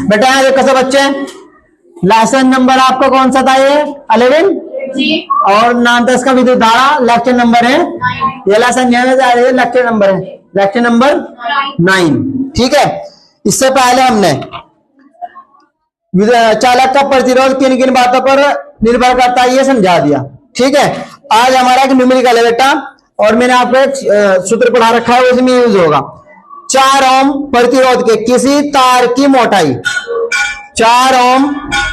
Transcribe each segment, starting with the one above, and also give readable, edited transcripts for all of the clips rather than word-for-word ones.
बेटा यहाँ देखो सब बच्चे, लेसन नंबर आपका कौन सा था? ये 11 और 9-10 का विद्युत धारा लेक्चर नंबर है। ये लेसन लेक्चर नंबर है, लेक्चर नंबर 9। ठीक है, इससे पहले हमने चालक का प्रतिरोध किन किन बातों पर निर्भर करता है ये समझा दिया। ठीक है, आज हमारा एक न्यूमेरिकल है बेटा, और मैंने आपको एक सूत्र पढ़ा रखा है, उसमें यूज होगा। 4 ओम प्रतिरोध के किसी तार की मोटाई, 4 ओम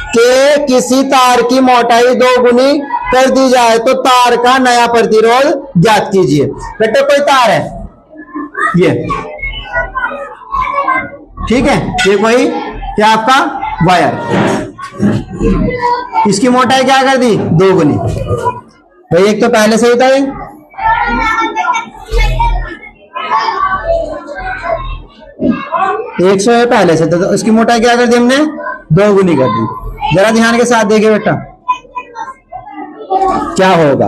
के किसी तार की मोटाई 2 गुनी कर दी जाए तो तार का नया प्रतिरोध ज्ञात कीजिए। बेटा कोई तार है ये, ठीक है, ये कोई क्या आपका वायर, इसकी मोटाई क्या कर दी? 2 गुनी। भाई एक तो पहले से ही था, 100 है पहले से, तो इसकी मोटाई क्या कर दी हमने? 2 गुनी कर दी। जरा ध्यान के साथ देखिए बेटा क्या होगा।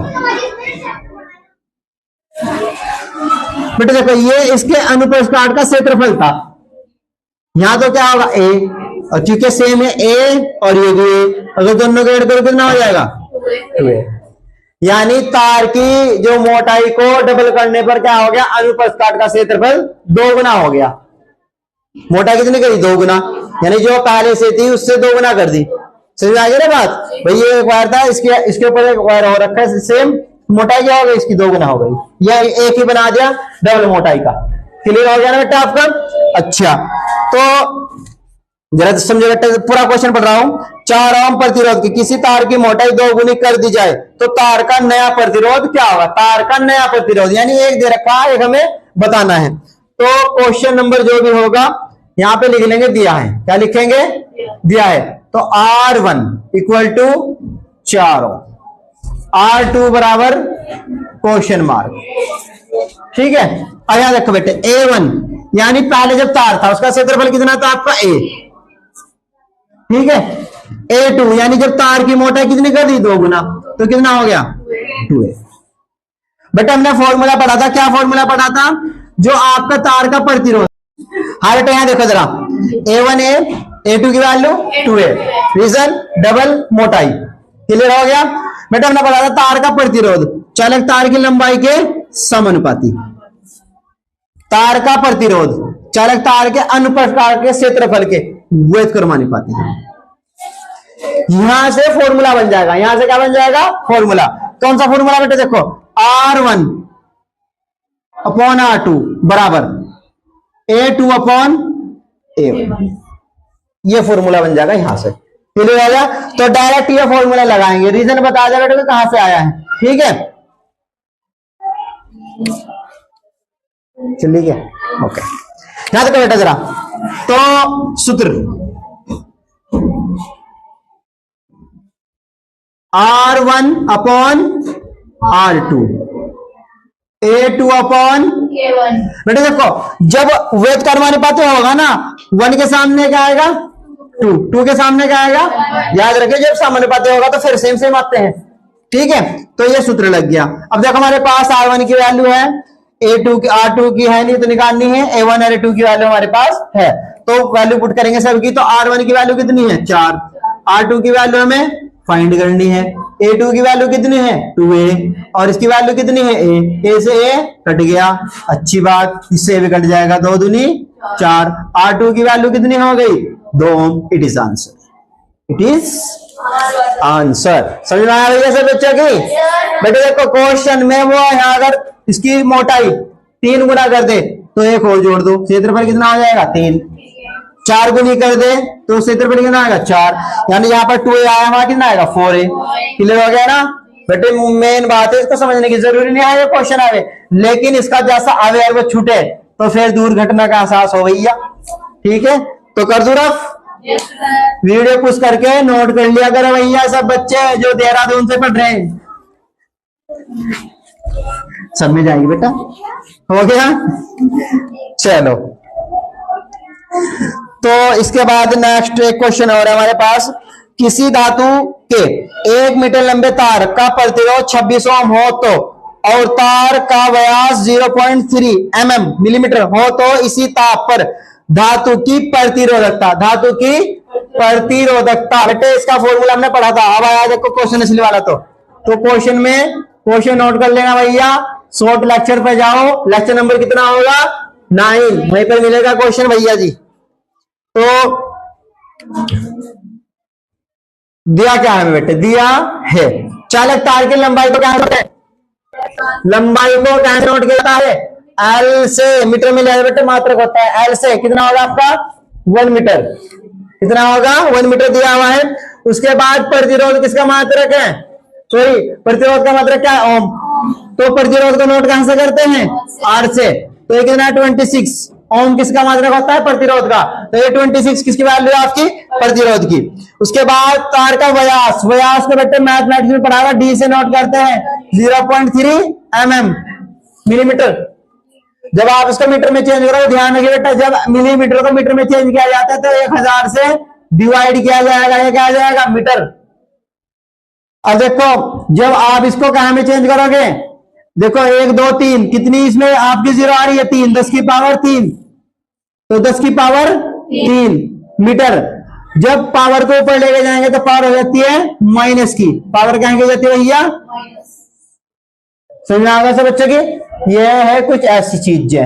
बेटा देखो, ये इसके अनुप्रस्थ काट का क्षेत्रफल था। यहां तो क्या होगा? ए, और चूंकि सेम है ए और ये भी ए, अगर दोनों को ऐड करो कितना हो जाएगा? 2a। यानी तार की जो मोटाई को डबल करने पर क्या हो गया? अनुप्रस्थ काट का क्षेत्रफल 2 गुना हो गया। मोटाई कितनी करी? 2 गुना, यानी जो पहले से थी उससे 2 गुना कर दी। समझ आ गई ना बात? भाई ये एक वायर था, इसके ऊपर एक वायर हो रखा है सेम, मोटाई क्या हो गई? इसकी 2 गुना हो गई। यह एक ही बना दिया डबल मोटाई का। क्लियर हो गया ना बेटा आपका? अच्छा, तो जरा समझो बेटा, पूरा क्वेश्चन पढ़ रहा हूं। 4 ओम प्रतिरोध की किसी तार की मोटाई 2 गुनी कर दी जाए तो तार का नया प्रतिरोध क्या होगा? तार का नया प्रतिरोध, यानी एक दे रखा है, एक हमें बताना है। तो क्वेश्चन नंबर जो भी होगा यहां पे लिख लेंगे, दिया है। क्या लिखेंगे? दिया है। तो R1 equal to 4 Om, R2 बराबर क्वेश्चन मार्क। ठीक है, और यहां देखो बेटे A1, यानी पहले जब तार था उसका क्षेत्रफल कितना था आपका? A। ठीक है, A2 यानी जब तार की मोटाई कितनी कर दी? 2 गुना, तो कितना हो गया? 2a। बेटा हमने फॉर्मूला पढ़ा था, क्या फॉर्मूला पढ़ा था? जो आपका तार का प्रतिरोध। हाँ बेटा यहां देखो जरा, A1 A, A2 की वैल्यू 2a, रीजन डबल मोटाई। क्लियर हो गया? बेटा हमने पढ़ा था तार का प्रतिरोध चालक तार की लंबाई के समानुपाती, तार का प्रतिरोध चालक तार के अनुप्रस्थ काट के क्षेत्रफल के व्युत्क्रमानुपाती। यहां से फॉर्मूला बन जाएगा, यहां से क्या बन जाएगा? फॉर्मूला। कौन सा फॉर्मूला बेटे? देखो R1 अपॉन R2 बराबर A2 अपॉन A1, ये फॉर्मूला बन जाएगा यहां से। क्लियर हो गया? तो डायरेक्ट ये फॉर्मूला लगाएंगे, रीजन बता देगा बेटे कहां से आया है। ठीक है, चलिए ओके, यहां तक बेटा जरा। तो सूत्र R1 upon R2, A2 upon A1। बेटा देखो, जब व्युत्क्रमानुपाती होगा ना, 1 के सामने क्या आएगा? 2 के सामने क्या आएगा? याद रखिए, जब समानुपाती होगा तो फिर सेम सेम आते हैं। ठीक है, तो ये सूत्र लग गया। अब देखो हमारे पास R1 की वैल्यू है, A2 की, R2 की है नहीं तो निकालनी है, A1 और A2 की वैल्यू हमारे पास है, तो वैल्यू पुट करेंगे सबकी। तो R1 की वैल्यू कितनी है? 4, R2 की वैल्यू हमें फाइंड करनी है, A2 की वैल्यू कितनी है? 2a, और इसकी वैल्यू कितनी है? a से a कट गया, अच्छी बात, इससे भी कट जाएगा, 2 दूनी 4। R2 की वैल्यू कितनी हो गई? 2 ohm. It is answer, it is answer. समझ में आया भैया सब बच्चों की? बेटे देखो क्वेश्चन में वो यहाँ अगर इसकी मोटाई 3 गुना कर दे तो 1 और जोड़ दो, क्षेत्रफल कितना हो जाएगा? 3। 4 गुनी कर दे तो क्षेत्रफल कितना आएगा? 4, यानी यहाँ पर 2a आया, वहां कितना आएगा? 4a। क्लियर हो गया ना बेटे? मेन बात है, इसको समझने की जरूरी नहीं है क्वेश्चन आवे, लेकिन इसका जैसा आवे और वो छूटे तो फिर दूर घटना का एहसास हो भैया। ठीक है, तो कर दू रफ, वीडियो पुश करके नोट कर लिया करो भैया सब बच्चे जो देहरादून से पढ़ रहे हैं। सब में जाएगी बेटा, हो गया? चलो, तो इसके बाद नेक्स्ट एक क्वेश्चन और है हमारे पास। किसी धातु के 1 मीटर लंबे तार का प्रतिरोध 26 ओम हो तो, और तार का व्यास 0.3 mm मिलीमीटर हो तो इसी ताप पर धातु की प्रतिरोधकता, धातु की प्रतिरोधकता। बेटे इसका फॉर्मूला हमने पढ़ा था। अब आया देखो क्वेश्चन इसलिए वाला, तो क्वेश्चन में क्वेश्चन नोट कर लेना भैया, शॉर्ट लेक्चर पे जाओ, लेक्चर नंबर कितना होगा 9, वहीं पर मिलेगा क्वेश्चन भैया जी। तो दिया क्या है बेटे, दिया है चालक तार की लंबाई को क्या नोट है, लंबाई को क्या नोट किया है, एल से, मीटर में लिया बेटे मात्रक होता है, एल से कितना होगा आपका 1 मीटर, कितना होगा 1 मीटर दिया हुआ है। उसके बाद प्रतिरोध किसका मात्रक है, सॉरी प्रतिरोध का मात्रक क्या है, ओम। तो प्रतिरोध को नोट कहां से करते हैं, आर से। तो ये कितना 26 ओम किसका मात्रक होता है, प्रतिरोध का। तो ये 26 किसकी वैल्यू है आपकी, प्रतिरोध की। उसके बाद तार का व्यास, व्यास को बेटे मैथमेटिक्स में पढ़ाया डी से नोट करते हैं 0.3 mm मिलीमीटर। जब आप इसको मीटर में चेंज करो ध्यान रखिए बेटा, जब मिलीमीटर को मीटर में चेंज किया जाता है तो 1000 से डिवाइड किया जाएगा, ये क्या आ जाएगा मीटर। अब देखो जब आप इसको कहां में चेंज करोगे, देखो 1 2 3 कितनी इसमें आपकी जीरो आ रही है, 3, 10 की पावर 3, तो 10 की पावर 3 मीटर। जब पावर को ऊपर लेके जाएंगे तो पावर हो जाती है माइनस की, पावर क्या हो जाती है भैया, समझ में आ गया सब बच्चों की। यह है कुछ ऐसी चीज है,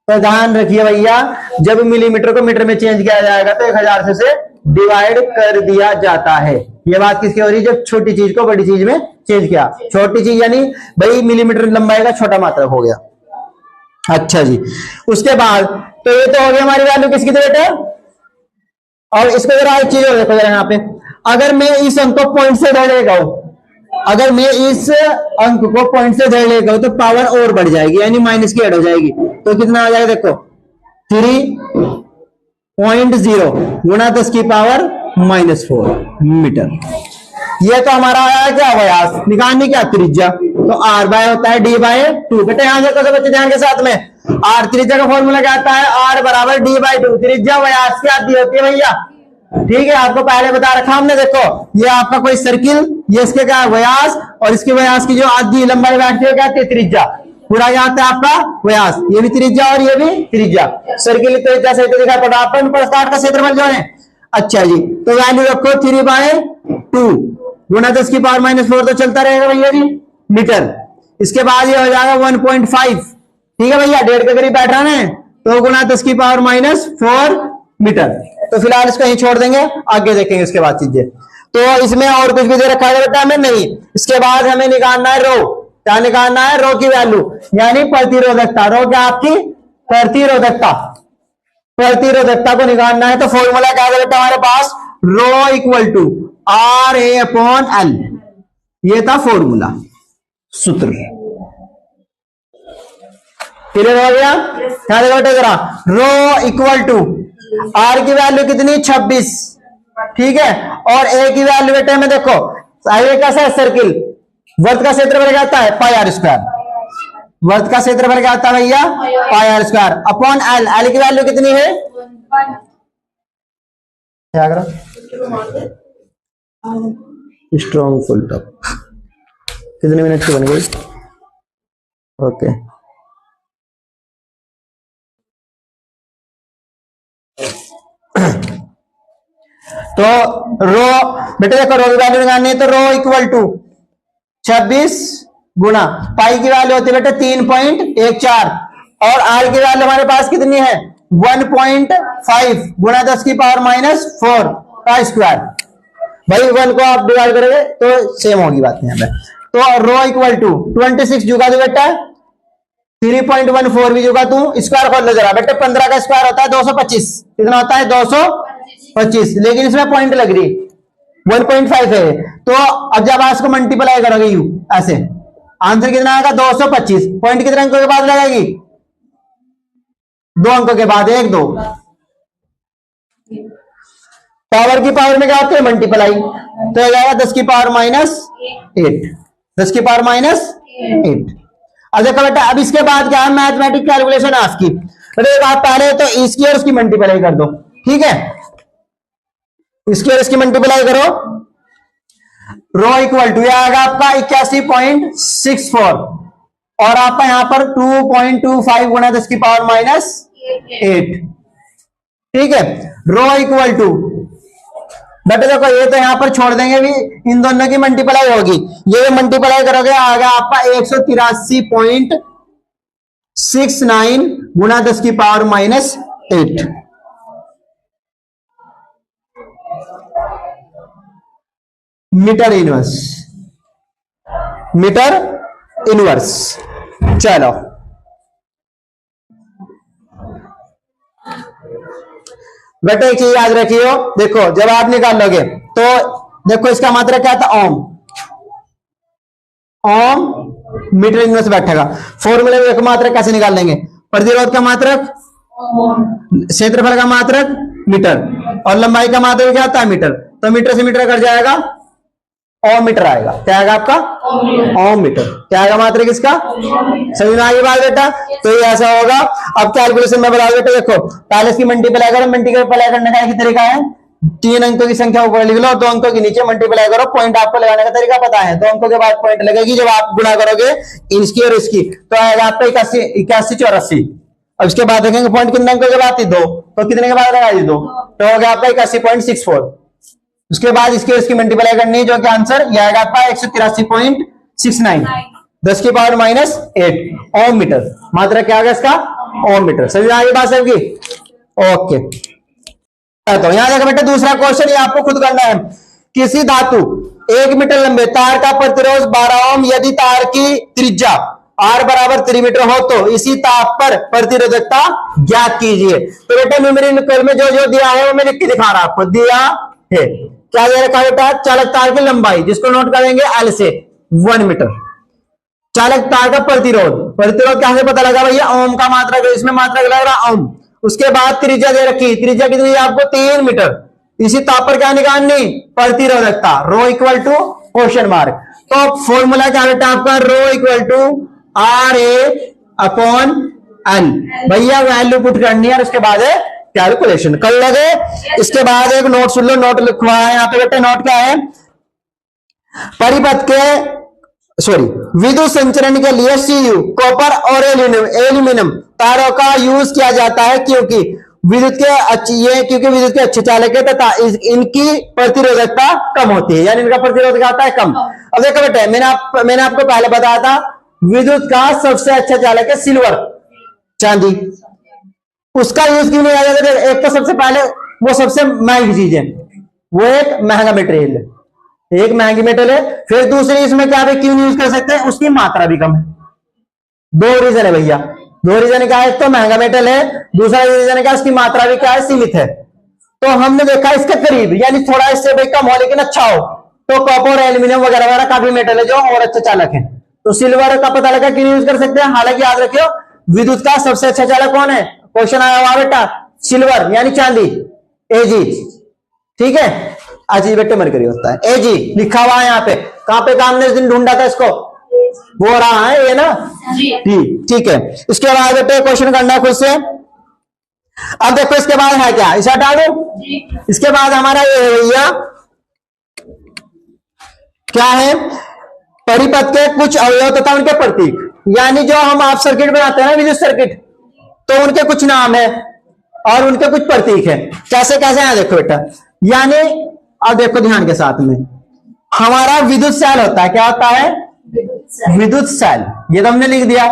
तो ध्यान रखिए भैया, जब मिलीमीटर को मीटर में चेंज किया जाएगा तो 1000 से डिवाइड कर दिया जाता है। ये बात किसकी हो रही है, जब छोटी चीज को बड़ी चीज में चेंज किया, छोटी चीज यानी भाई मिलीमीटर लंबाई का छोटा मात्रक हो गया। अच्छा जी, उसके बाद तो ये तो हो गया हमारी वैल्यू किसकी थी बेटा। और इसको जरा एक चीज और देखो जरा यहाँ पे, अगर मैं इस अंक को पॉइंट से धर लेगा हूं, अगर मैं इस अंक को पॉइंट से धर लेगा हूं तो पावर और बढ़ जाएगी, यानी माइनस की ऐड हो जाएगी। तो कितना हो जाएगा देखो 3.0 गुणा 10 की पावर -4 मीटर। ये तो हमारा आया क्या व्यास, निकालनी क्या त्रिज्या, तो r बाय होता है d/2। बेटे यहां से कैसे बच्चे ध्यान के साथ में, r त्रिज्या का फॉर्मूला क्या आता है, r बराबर d/2। त्रिज्या व्यास की आधी होती है भैया, ठीक है, आपको पहले बता रखा हमने। देखो ये आपका कोई सर्किल, ये इसके क्या है व्यास, और इसके व्यास की जो आधी लंबाई बैठती है क्या आती है त्रिज्या, पूरा क्या आता है आपका व्यास, ये भी त्रिज्या और ये भी त्रिज्या। सर्किल त्रिज्या से तो दिखा पड़ा अपन पर स्टार्ट का क्षेत्रफल जो है। अच्छा जी, तो वैल्यू रखो 3/2 गुणा 10 की पावर -4, तो चलता रहेगा भैया जी मीटर। इसके बाद ये हो जाएगा 1.5, ठीक है भैया, 1.5 के करीब बैठ रहा है, तो गुणा 10 की पावर -4 मीटर। तो फिलहाल इसको यहीं छोड़ देंगे, आगे देखेंगे इसके बाद चीजें। तो इसमें और कुछ भी दे रखा है बेटा हमें नहीं। इसके बाद हमें निकालना है रो, क्या निकालना है, रो की वैल्यू यानी प्रतिरोधकता। रो क्या आपकी प्रतिरोधकता, प्रतिरोधकता को निकालना है। तो फॉर्मूला क्या है बेटा हमारे पास, रो इक्वल टू RA/L, ये था फॉर्मूला, सूत्र। क्लियर हो गया, क्या देखो बेटा जरा, रो इक्वल टू R की वैल्यू कितनी 26, ठीक है, और A की वैल्यू बेटे में देखो, ये कैसा है सर्किल, वर्त का क्षेत्रफल क्या आता है πr², वर्त का क्षेत्रफल क्या आता है भैया πr² अपॉन L। L की वैल्यू कितनी है, क्या करो स्ट्रॉन्ग फुल टॉप, कितने मिनट की बन गई, ओके। तो रो बेटे देखो, रो की वैल्यू निकालनी है, तो रो इक्वल टू 26 गुणा पाई की वैल्यू होती है बेटे 3.14, और आर की वैल्यू हमारे पास कितनी है 1.5 गुणा 10 की पावर -4 का स्क्वायर। भाई 1 को आप डिवाइड करोगे तो सेम होगी बात यहाँ पे। तो रो इक्वल टू 26 जुगा दो बेटा, 3.14 भी जुगा तू, स्क्वायर खोल लो जरा बेटे, 15 का स्क्वायर होता है 225, कितना होता है 225, लेकिन इसमें पॉइंट लग रही 1.5 है। तो अब जब आप इसको मल्टीप्लाई करोगे यू ऐसे, आंसर कितना आएगा 225। पॉइंट कितने अंकों के बाद लगाएगी, 2 अंकों के बाद, 1 2। पावर की पावर में क्या होती है मल्टीप्लाई, तो हो जाएगा 10 की पावर -8, 10 की पावर -8। अब देखो बेटा, अब इसके बाद क्या है मैथमेटिक कैलकुलेशन आपकी, बेटा आप पहले तो इसकी और उसकी मल्टीप्लाई कर दो, ठीक है, इसकी और इसकी मल्टीप्लाई करो, रो इक्वल टू आएगा आपका 81.64, और आपका यहां पर 2.25 गुणा 10 की पावर -8, ठीक है, रो इक्वल टू, बेटे देखो ये तो यहां पर छोड़ देंगे भी, इन दोनों की मल्टीप्लाई होगी, ये मल्टीप्लाई करोगे आएगा आपका 183.69 गुना 10 की power -8 metre inverse, metre inverse. चलो बेटे एक चीज याद रखियो, देखो जब आप निकालोगे तो देखो इसका मात्रक क्या था, ओम, ओम मीटर इनवर्स बैठेगा। फॉर्मूले में मात्रक कैसे निकाल लेंगे, प्रतिरोध का मात्रक, क्षेत्रफल का मात्रक मीटर, और लंबाई का मात्रक क्या आता है मीटर, तो मीटर से मीटर कट जाएगा, ओम मीटर आएगा। क्या आएगा आपका, ओम मीटर। क्या आएगा मात्रक इसका, समझ में आ गई बात बेटा। तो ये ऐसा होगा। अब कैलकुलेशन में बता बेटा, देखो पहले इसकी मल्टीप्लाई करो, मल्टीप्लाई करने का एक तरीका है, 3 अंकों की संख्या ऊपर लिख लो, 2 अंकों के नीचे मल्टीप्लाई करो, पॉइंट आपको लगाने का तरीका पता है, 2 अंकों के बाद पॉइंट लगेगी, जब आप गुणा करोगे इसकी और इसकी तो आएगा आपका 81 अब इसके बाद देखेंगे पॉइंट कितने अंकों के बाद, 2, तो कितने के बाद लगाई 2, तो हो गया आपका 81.64। उसके बाद इसके इसकी मल्टीप्लाई करनी है, जो कि आंसर ये आएगा आपका 183.69 10 की पावर -8 ओम मीटर। मात्रा क्या आ गया इसका, ओम मीटर। समझ आ गई बात सबकी, ओके। तो यहां देखो बेटा दूसरा क्वेश्चन, ये आपको खुद करना है। किसी धातु 1 मीटर लंबे तार का प्रतिरोध 12 ओम यदि तार की त्रिज्या r बराबर 3 मीटर हो तो इसी ताप पर प्रतिरोधकता ज्ञात कीजिए। तो बेटा न्यूमेरिकल में जो जो दिया है वो मैं लिख के दिखा रहा आपको, दिया है क्या दे रखा है बेटा, चालक तार की लंबाई जिसको नोट करेंगे L से 1 मीटर, चालक तार का प्रतिरोध, प्रतिरोध कैसे पता लगा भैया, ओम का मात्रक, इसमें मात्रक लग रहा ओम। उसके बाद त्रिज्या दे रखी, त्रिज्या कितनी है आपको 3 मीटर, इसी ताप पर क्या निकालनी, प्रतिरोधकता, rho equal to question mark. तो फॉर्मूला क्या बेटा आपका, रो इक्वल टू RA/L, भैया वैल्यू पुट करनी है और उसके बाद कैलकुलेशन कर लगे। इसके बाद एक नोट सुन लो, नोट लिखवा है यहाँ पे बेटा, नोट क्या है, परिपथ के विद्युत संचरण के लिए Cu कॉपर और एल्यूमिनियम तारों का यूज किया जाता है क्योंकि विद्युत के अच्छे चालक है तथा इनकी प्रतिरोधकता कम होती है, यानी इनका प्रतिरोध क्या आता है, कम। अब देखो बेटा मैंने आपको पहले बताया था विद्युत का सबसे अच्छा चालक है सिल्वर, चांदी, उसका यूज क्यों नहीं किया जाता, एक तो सबसे पहले वो सबसे महंगी चीज है, वो एक महंगा मटेरियल है, एक महंगी मेटल है। फिर दूसरी इसमें क्या क्यों नहीं यूज कर सकते, उसकी मात्रा भी कम है। 2 रीजन है भैया, 2 रीजन क्या है, एक तो महंगा मेटल है, दूसरा रीजन क्या, इसकी मात्रा भी क्या है, सीमित है। तो हमने देखा इसके करीब, यानी थोड़ा इससे भाई कम हो लेकिन अच्छा हो, तो कॉपर एल्यूमिनियम वगैरह वगैरह काफी मेटल है जो और अच्छे चालक है। तो सिल्वर का पता लगा क्यों यूज कर सकते हैं। हालांकि याद रखियो विद्युत का सबसे अच्छा चालक कौन है, क्वेश्चन आया हुआ बेटा, सिल्वर यानी चांदी, एजी, ठीक है, अजी बेटे मरकरी होता है, एजी लिखा हुआ है यहाँ पे, कहां पे काम ने उस दिन ढूंढा था इसको, वो रहा है ये ना, ठीक है। इसके बाद बेटे क्वेश्चन करना खुद से। अब देखो इसके बाद है क्या, इसे हटा दो। इसके बाद हमारा ये है भैया, क्या है, परिपथ के कुछ अवयव तथा उनके प्रतीक, यानी जो हम आप सर्किट बनाते हैं ना, विद्युत सर्किट, तो उनके कुछ नाम है और उनके कुछ प्रतीक है। कैसे कैसे है देखो बेटा, यानी अब देखो ध्यान के साथ में, हमारा विद्युत सेल होता है, क्या होता है, विद्युत सेल, ये तो हमने लिख दिया।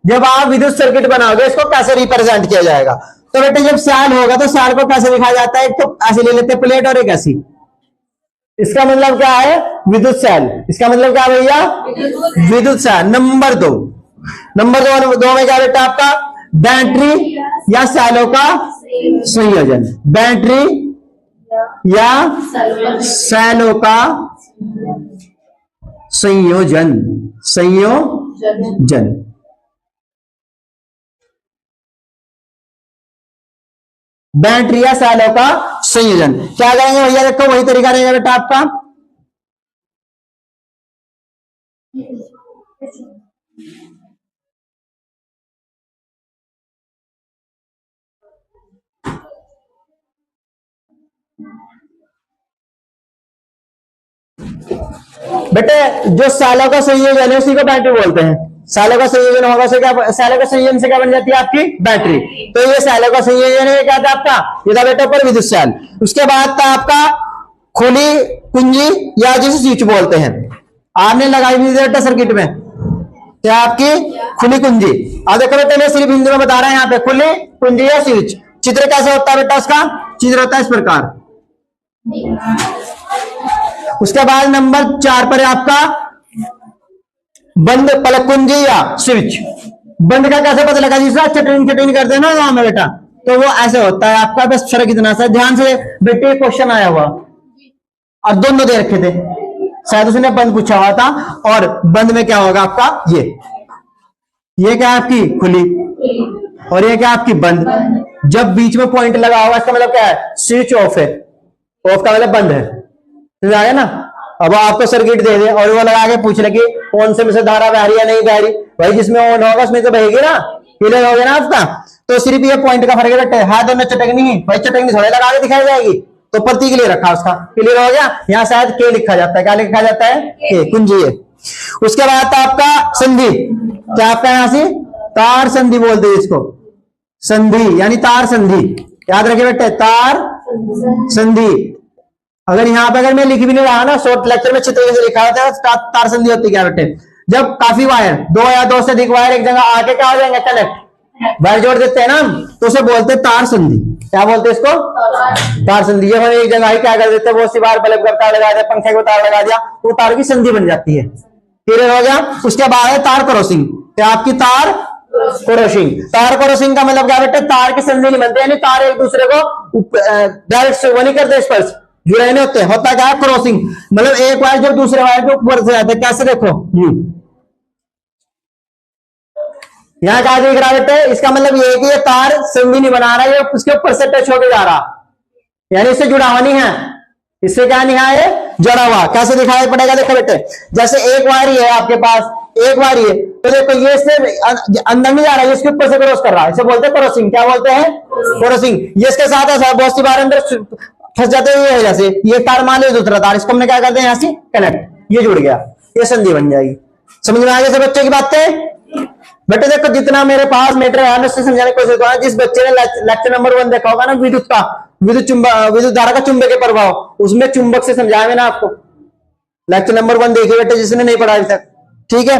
जब आप विद्युत सर्किट बनाओगे इसको कैसे रिप्रेजेंट किया जाएगा, तो बेटे जब सेल होगा तो सेल को कैसे दिखाया जाता है, एक तो ऐसे ले लेते प्लेट और एक ऐसी, इसका मतलब क्या है, विद्युत सेल, इसका मतलब क्या भैया, विद्युत सेल। नंबर 2 में क्या बेटा आपका, बैटरी या सेलों का संयोजन, बैटरी या सेलों का संयोजन, बैटरी या सेलों का संयोजन। क्या करेंगे भैया, देखो वही तरीका रहेगा बेटा आपका, बेटे जो सेलों का संयोजन है उसी को बैटरी बोलते हैं। सैलो का संयोजन होगा, सैलो का संयोजन से क्या बन जाती है आपकी बैटरी। तो ये सैलो का संयोजन है, क्या था आपका, ये था बेटा ऊपर विद्युत सेल। उसके बाद था आपका खुली कुंजी या जिसे स्विच बोलते हैं, आपने लगाई हुई बेटा सर्किट में, क्या आपकी खुली कुंजी। अब देखो बेटा मैं सिर्फ हिंदी में बता रहा है, यहाँ पे खुली कुंजी या स्विच। चित्र कैसे होता है बेटा उसका, चित्र होता है इस प्रकार। उसके बाद नंबर 4 पर है आपका बंद पलक कुंजी या स्विच। बंद का कैसे पता लगा, जिसका चटनी चटनी करते हैं ना गाँव में बेटा, तो वो ऐसे होता है आपका। बस फर्क इतना सा, ध्यान से बेटे क्वेश्चन आया हुआ और दोनों दे रखे थे, शायद उसने बंद पूछा हुआ था। और बंद में क्या होगा आपका, ये क्या आपकी खुली और ये क्या आपकी बंद। जब बीच में पॉइंट लगा होगा इसका मतलब क्या है, स्विच ऑफ है, ऑफ का मतलब बंद है, समझ आया ना। अब आपको सर्किट दे दे और वो लगा के पूछ ले कि कौन से में से धारा बह रही है नहीं बह रही, भाई जिसमें ऑन होगा उसमें तो बहेगी ना, क्लियर हो गया ना आपका। तो सिर्फ ये पॉइंट का फर्क है बेटे, हाथ दोनों चटकनी ही, भाई चटकनी थोड़े लगा के दिखाई जाएगी, तो प्रतीक के लिए रखा उसका, क्लियर हो गया। यहाँ शायद के लिखा जाता है, क्या लिखा जाता है, के कुंजी है। उसके बाद आपका संधि, क्या आपका यहां से तार संधि बोलते हैं इसको, संधि यानी तार संधि, याद रखिए बेटे तार संधि। अगर यहाँ पे अगर मैं लिख भी नहीं रहा ना, शॉर्ट लेक्चर में चित्र से लिखा होता है तार संधि होती है क्या बेटे, जब काफी वायर, 2 या 2 से अधिक वायर एक जगह आके क्या हो जाएंगे, कनेक्ट, वायर जोड़ देते हैं ना, तो उसे बोलते हैं तार संधि। क्या बोलते हैं इसको, तार संधि। हम एक जगह ही क्या कर देते हैं, बहुत सी बार बल्ब का तार लगा दिया, पंखे को तार लगा दिया, वो तार की संधि बन जाती है, क्लियर हो गया। उसके बाद है तार क्रॉसिंग, क्या आपकी तार क्रॉसिंग। तार क्रॉसिंग का मतलब क्या बेटे, तार की संधि नहीं बनते, यानी तार एक दूसरे को डायरेक्ट वो नहीं करते, स्पर्श जुड़े नहीं होते, होता क्या है क्रॉसिंग, मतलब एक वायर जब दूसरे वायर के ऊपर से जाता है, कैसे देखो यहाँ क्या दिख रहा है, इसका मतलब ये है कि ये तार संधि नहीं बना रहा है, ये उसके ऊपर से टच होकर जा रहा, यानी इससे जुड़ा हुआ नहीं है, इससे क्या नहीं है, जुड़ा हुआ। कैसे दिखाई पड़ेगा, देखो बेटे जैसे एक वायर ही है आपके पास, एक वायर ही है, तो देखो ये इससे अंदर नहीं जा रहा है, इसके ऊपर से क्रॉस कर रहा है, इसे बोलते हैं क्रॉसिंग। क्या बोलते हैं, क्रॉसिंग। ये इसके साथ ऐसा बहुत सी बार अंदर फंस जाते हैं, जैसे ये तार मान लो दूसरा तार, इसको हमने क्या करते हैं यहाँ से कनेक्ट, ये जुड़ गया, ये संधि बन जाएगी। समझ में आ गया सब बच्चों की बातें। बेटे देखो जितना मेरे पास मीटर है उससे समझाने की कोशिश करो। जिस बच्चे ने लेक्चर नंबर 1 देखा होगा ना, विद्युत का, विद्युत धारा का चुंबकीय प्रभाव, उसमें चुंबक से समझाया मैंने आपको, लेक्चर नंबर 1 देखिए बेटे जिसने नहीं पढ़ा अभी तक, ठीक है।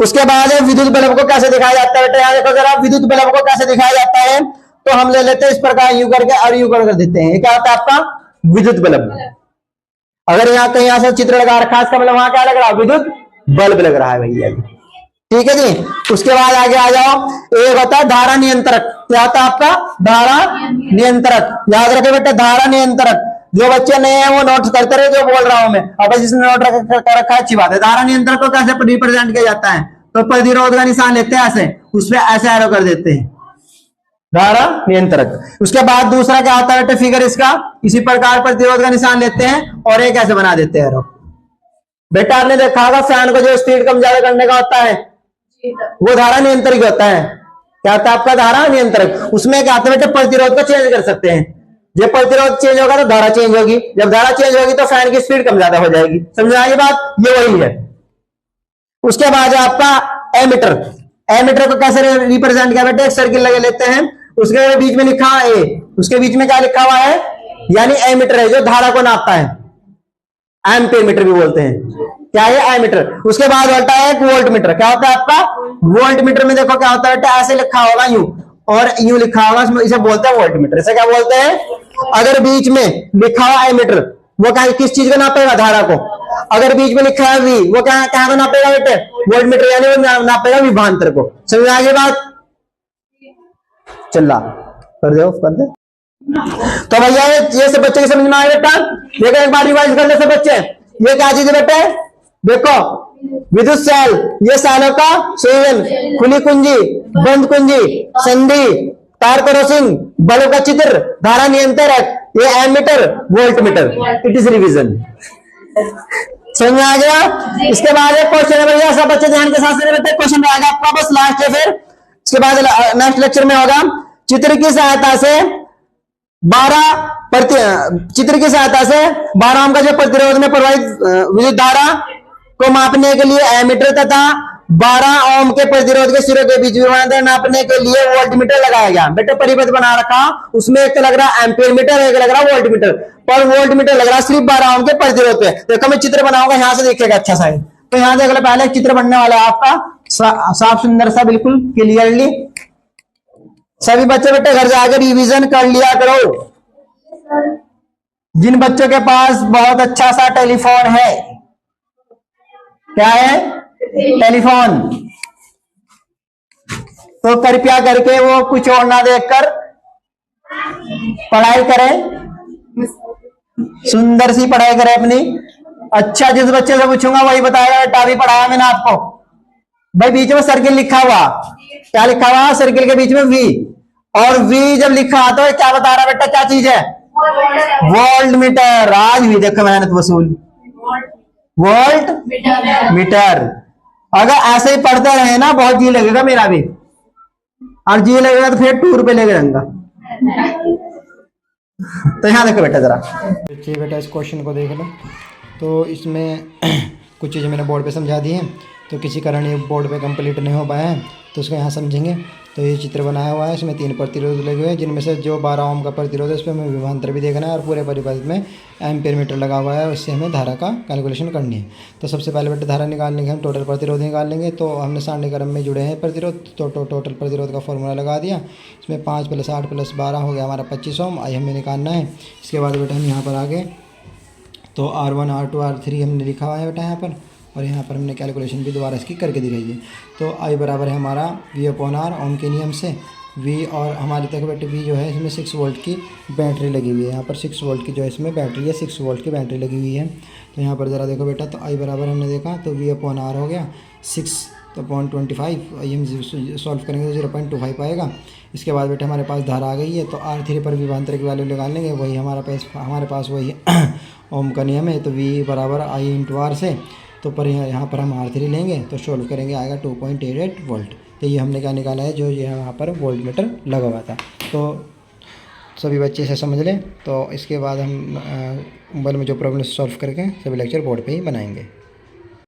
उसके बाद विद्युत बल्ब को कैसे दिखाया जाता है बेटे, यहाँ देखो जरा, विद्युत बल्ब को कैसे दिखाया जाता है, तो हम ले लेते हैं इस प्रकार, यू करके और यू कर देते हैं, ये क्या होता है आपका विद्युत बल्ब। अगर यहाँ कहीं ऐसा चित्र लगा रखा है, इसका मतलब वहां क्या लग रहा है, विद्युत बल्ब लग रहा है भैया, ठीक है जी। उसके बाद आगे आ जाओ, एक होता है धारा नियंत्रक। क्या होता है आपका, धारा नियंत्रक, याद रखे बेटे धारा नियंत्रक। जो बच्चे नए हैं वो नोट करते रहे जो बोल रहा हूं मैं, अब जिसने नोट रखा अच्छी बात है। धारा नियंत्रक को कैसे रिप्रेजेंट किया जाता है, तो प्रतिरोध का निशान लेते हैं ऐसे, उसमें ऐसे एरो कर देते हैं, धारा नियंत्रक। उसके बाद दूसरा क्या होता है बेटे, फिगर इसका इसी प्रकार प्रतिरोध का निशान लेते हैं और एक ऐसे बना देते हैं एरो। बेटा आपने देखा होगा फैन को जो स्पीड कम ज्यादा करने का होता है, वो धारा नियंत्रक होता है। क्या होता है आपका, धारा नियंत्रक। उसमें क्या होता है बेटे, प्रतिरोध को चेंज कर सकते हैं, जब प्रतिरोध चेंज होगा तो धारा चेंज होगी, जब धारा चेंज होगी तो फैन की स्पीड कम ज्यादा हो जाएगी। समझ आई बात, ये वही है। उसके बाद आपका एमीटर। एमीटर को कैसे रिप्रेजेंट किया बेटे, एक सर्किल लगे लेते हैं, उसके बीच में लिखा है ए, उसके बीच में क्या लिखा हुआ है, यानी एमीटर है जो धारा को नापता है, एम्पीयर मीटर भी बोलते हैं, क्या है एमीटर। उसके बाद होता है एक वोल्ट मीटर। क्या होता है आपका, वोल्ट मीटर में देखो क्या होता है बेटा, ऐसे लिखा होगा यूं और यूं लिखा होगा, इसे बोलते हैं वोल्ट मीटर। इसे क्या बोलते हैं, अगर बीच में लिखा हुआ एमीटर, वो क्या किस चीज को नापेगा, धारा को। अगर बीच में लिखा है वी, वो क्या क्या को नापेगा बेटे, वोल्ट मीटर, यानी वो नापेगा विभवांतर को। समझ में आ गई बात, चल कर दे, कर दे। तो भैया ये सब बच्चे की समझ में आया बेटा, देखो एक बार रिवाइज कर ले सब बच्चे। ये क्या चीज है बेटे, देखो विद्युत सेल, ये सेलों का संयोजन, खुली कुंजी, बंद कुंजी, संधि, तार क्रॉसिंग, बल्ब का चित्र, धारा नियंत्रक, ये ammeter, voltmeter. It is revision. समझ में आ गया। इसके बाद एक क्वेश्चन है भैया, सब बच्चे ध्यान के साथ क्वेश्चन आएगा आपका, बस लास्ट है, फिर इसके बाद नेक्स्ट लेक्चर में होगा। चित्र की सहायता से 12 ओम का जो प्रतिरोध में प्रवाहित विद्युत धारा को मापने के लिए एमीटर तथा 12 ओम के प्रतिरोध के सिरों के बीच विभवांतर नापने के लिए वोल्टमीटर लगाया गया। बेटा परिपथ बना रखा, उसमें एक लग रहा एम्पियर मीटर, एक लग रहा वोल्टमीटर, पर वोल्टमीटर लग रहा सिर्फ 12 ओम के प्रतिरोध पे। देखो मैं चित्र बनाऊंगा, यहां से देखिएगा अच्छा सा। तो यहां देख लो, पहले चित्र बनने वाला है आपका साफ सुंदर सा, बिल्कुल क्लियरली। सभी बच्चे बेटे घर जाकर रिवीजन कर लिया करो। जिन बच्चों के पास बहुत अच्छा सा टेलीफोन है, क्या है, टेलीफोन, तो कृपया करके वो कुछ और ना देखकर पढ़ाई करें, सुंदर सी पढ़ाई करें अपनी। अच्छा, जिस बच्चे से पूछूंगा वही बताएगा बेटा अभी पढ़ाया मैंने आपको। भाई बीच में सर्किल लिखा हुआ, क्या लिखा हुआ, सर्किल के बीच में वी, और वी जब लिखा तो क्या बता रहा बेटा, क्या चीज है, वोल्ट मीटर। आज भी देखो मेहनत वसूल, वोल्ट मीटर। अगर ऐसे ही पढ़ते रहे ना, बहुत जी लगेगा मेरा भी, और जी लगेगा तो फिर टूर पे लेके जाऊंगा। तो यहाँ देखो बेटा जरा, देखिए बेटा इस क्वेश्चन को देख लो। तो इसमें कुछ चीज़ें मैंने बोर्ड पे समझा दी हैं, तो किसी कारण ये बोर्ड पे कंप्लीट नहीं हो पाया है तो उसको यहाँ समझेंगे। तो ये चित्र बनाया हुआ है, इसमें 3 प्रतिरोध लगे हुए हैं, जिनमें से जो 12 ओम का प्रतिरोध है इस पर हमें विभवांतर भी देखना है, और पूरे परिपथ में एम्पियर मीटर लगा हुआ है, उससे हमें धारा का कैलकुलेशन करनी है। तो सबसे पहले बेटा धारा निकालने के हम टोटल प्रतिरोध निकाल लेंगे। तो हमने सारणी क्रम में जुड़े हैं प्रतिरोध, तो टोटल प्रतिरोध का फॉर्मूला लगा दिया। इसमें 5 + 8 + 12 हो गया हमारा 25 ओम, आई हमें निकालना है। इसके बाद बेटा हम यहाँ पर आगे तो R1 R2 R3 हमने लिखा हुआ है बेटा यहाँ पर, और यहाँ पर हमने कैलकुलेशन भी दोबारा इसकी करके दिखाई है। तो I बराबर है हमारा V/R ओम के नियम से V, और हमारी तक बेटे V जो है इसमें 6 वोल्ट की बैटरी लगी हुई है। यहाँ पर 6 वोल्ट की जो है इसमें बैटरी है, 6 वोल्ट की बैटरी लगी हुई है। तो यहाँ पर ज़रा देखो बेटा, तो I बराबर हमने देखा तो V/R हो गया 6/25। हम सॉल्व करेंगे तो 0.25 आएगा। इसके बाद बेटा हमारे पास धारा आ गई है, तो R3 पर विभवांतर की वैल्यू निकाल लेंगे, वही हमारे पास वही ओम का नियम है। तो V बराबर I/R से, तो पर यहाँ पर हम R3 लेंगे तो सोल्व करेंगे, आएगा 2.88 वोल्ट। तो ये हमने क्या निकाला है, जो यहाँ पर वोल्ट मीटर लगा हुआ था। तो सभी बच्चे इसे समझ लें। तो इसके बाद हम मोबाइल में जो प्रॉब्लम सॉल्व करके सभी लेक्चर बोर्ड पे ही बनाएंगे।